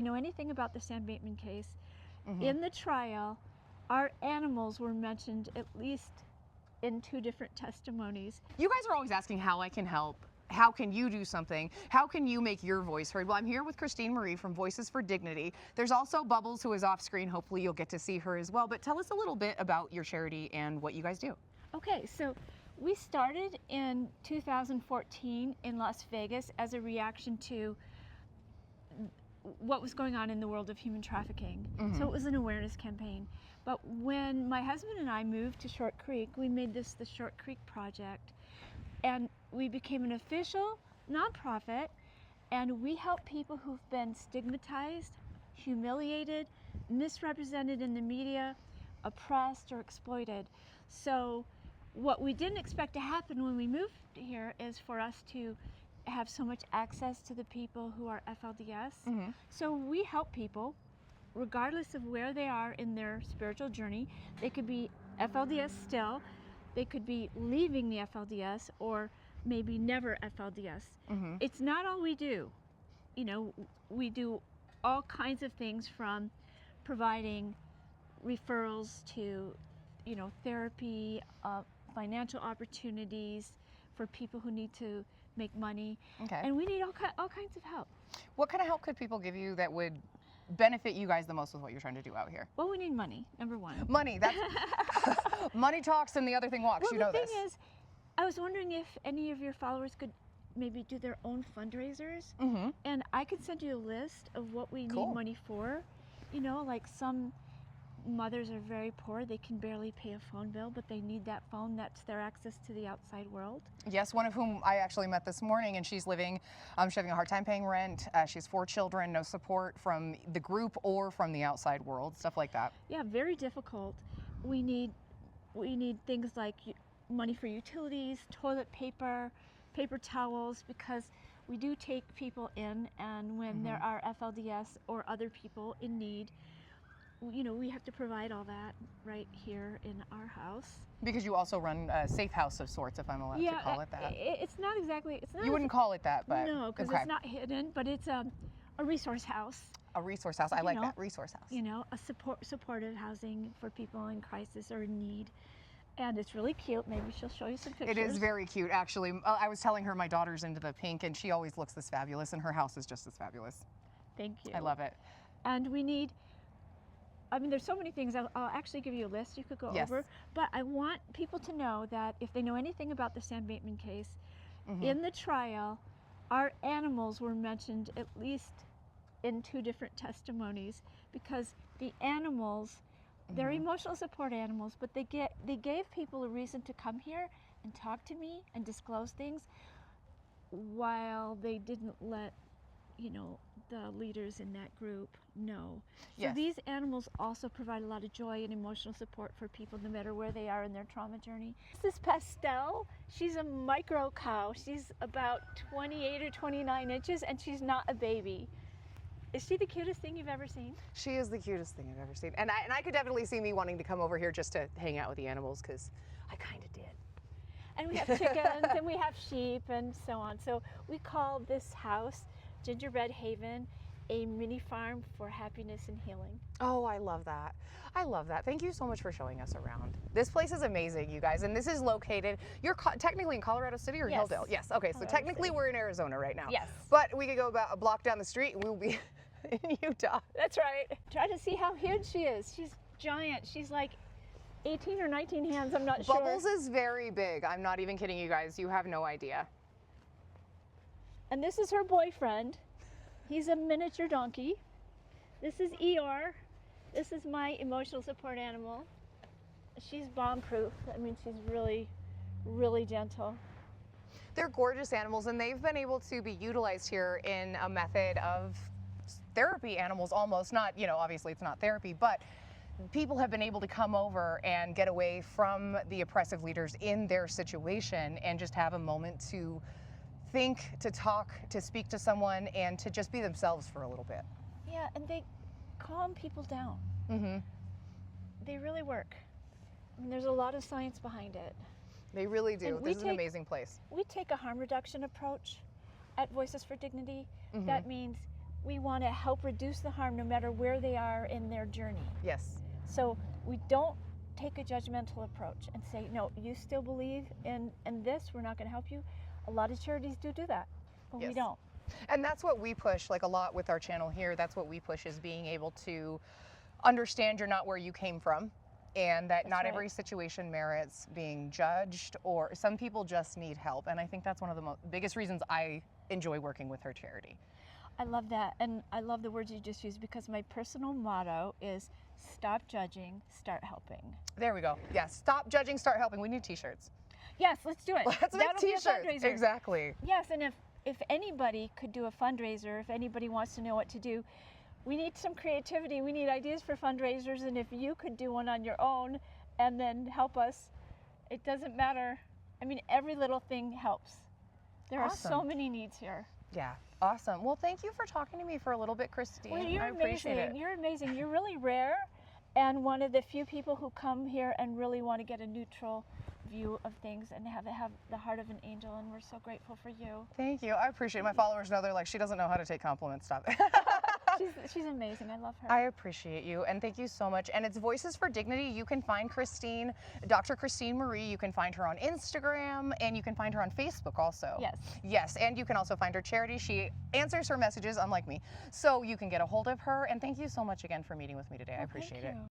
You know anything about the Sam Bateman case? In the trial, our animals were mentioned at least in 2 different testimonies. You guys are always asking how I can help. How can you do something? How can you make your voice heard? Well, I'm here with Christine Marie from Voices for Dignity. There's also Bubbles, who is off screen. Hopefully you'll get to see her as well. But tell us a little bit about your charity and what you guys do. Okay, so we started in 2014 in Las Vegas as a reaction to what was going on in the world of human trafficking. So it was an awareness campaign. But when my husband and I moved to Short Creek, we made this the Short Creek Project, and we became an official nonprofit, and we help people who've been stigmatized, humiliated, misrepresented in the media, oppressed or exploited. So what we didn't expect to happen when we moved here is for us to have so much access to the people who are FLDS. So we help people regardless of where they are in their spiritual journey. They could be FLDS still, they could be leaving the FLDS, or maybe never FLDS. It's not all we do. You know, we do all kinds of things, from providing referrals to, you know, therapy, financial opportunities for people who need to make money. And we need all kinds of help. What kind of help could people give you that would benefit you guys the most with what you're trying to do out here? Well, we need money, number one. Money, that's money talks and the other thing walks. Well, you know the this. thing is, I was wondering if any of your followers could maybe do their own fundraisers, and I could send you a list of what we need money for. You know, like some mothers are very poor, they can barely pay a phone bill, but they need that phone. That's their access to the outside world. Yes, one of whom I actually met this morning, and she's living, she's having a hard time paying rent. She has 4 children, no support from the group or from the outside world, stuff like that. Yeah, very difficult. We need things like money for utilities, toilet paper, paper towels, because we do take people in, and when there are FLDS or other people in need, you know, we have to provide all that right here in our house. Because you also run a safe house of sorts, if I'm allowed to call it that. It's not exactly. It's not. You wouldn't call it that, but no, because it's not hidden. But it's a resource house. A resource house. I like that, resource house. You know, a supportive housing for people in crisis or in need. And it's really cute. Maybe she'll show you some pictures. It is very cute, actually. I was telling her my daughter's into the pink, and she always looks this fabulous, and her house is just as fabulous. Thank you. I love it. And we need, I mean, there's so many things. I'll actually give you a list you could go over. But I want people to know that if they know anything about the Sam Bateman case, in the trial, our animals were mentioned at least in 2 different testimonies, because the animals, they're emotional support animals, but they gave people a reason to come here and talk to me and disclose things, while they didn't let, you know, the leaders in that group know. So these animals also provide a lot of joy and emotional support for people, no matter where they are in their trauma journey. This is Pastel. She's a micro cow. She's about 28 or 29 inches, and she's not a baby. Is she the cutest thing you've ever seen? She is the cutest thing I've ever seen. And I could definitely see me wanting to come over here just to hang out with the animals, because I kind of did. And we have chickens and we have sheep and so on. So we call this house Gingerbread Haven, a mini farm for happiness and healing. Oh, I love that. I love that. Thank you so much for showing us around. This place is amazing, you guys. And this is located, you're technically in Colorado City or Hilldale? Yes. Okay, so technically we're in Arizona right now. Yes. But we could go about a block down the street and we'll be in Utah. That's right. Try to see how huge she is. She's giant. She's like 18 or 19 hands, I'm not sure. Bubbles is very big. I'm not even kidding you guys. You have no idea. And this is her boyfriend. He's a miniature donkey. This is Eeyore. This is my emotional support animal. She's bomb-proof. I mean, she's really, really gentle. They're gorgeous animals, and they've been able to be utilized here in a method of therapy animals almost. Not, you know, obviously it's not therapy, but people have been able to come over and get away from the oppressive leaders in their situation and just have a moment to think, to talk, to speak to someone, and to just be themselves for a little bit. Yeah, and they calm people down. They really work. I mean, there's a lot of science behind it. They really do. This is an amazing place. We take a harm reduction approach at Voices for Dignity. That means we want to help reduce the harm no matter where they are in their journey. Yes. So we don't take a judgmental approach and say, no, you still believe in this, we're not going to help you. A lot of charities do that, but Yes. we don't. And that's what we push, like a lot with our channel here. That's what we push, is being able to understand you're not where you came from, and that not right. every situation merits being judged, or some people just need help. And I think that's one of the biggest reasons I enjoy working with her charity. I love that, and I love the words you just used, because my personal motto is stop judging, start helping. There we go. Yes. Stop judging, start helping. We need t-shirts. Yes, let's do it. Let's make That'll be a t-shirts. fundraiser. Exactly. Yes, and if anybody could do a fundraiser, if anybody wants to know what to do, we need some creativity. We need ideas for fundraisers, and if you could do one on your own and then help us, it doesn't matter. I mean, every little thing helps. There are so Awesome. many needs here. Yeah. Awesome. Well, thank you for talking to me for a little bit, Christine. Well, you're I appreciate amazing. it. You're amazing. You're really rare, and one of the few people who come here and really want to get a neutral view of things and have the heart of an angel, and we're so grateful for you. Thank you. I appreciate it. My followers know, they're like, she doesn't know how to take compliments. Stop it. She's amazing. I love her. I appreciate you, and thank you so much. And it's Voices for Dignity. You can find Christine, Dr. Christine Marie. You can find her on Instagram, and you can find her on Facebook also. Yes. Yes, and you can also find her charity. She answers her messages, unlike me. So you can get a hold of her. And thank you so much again for meeting with me today. I Well, appreciate thank it. you.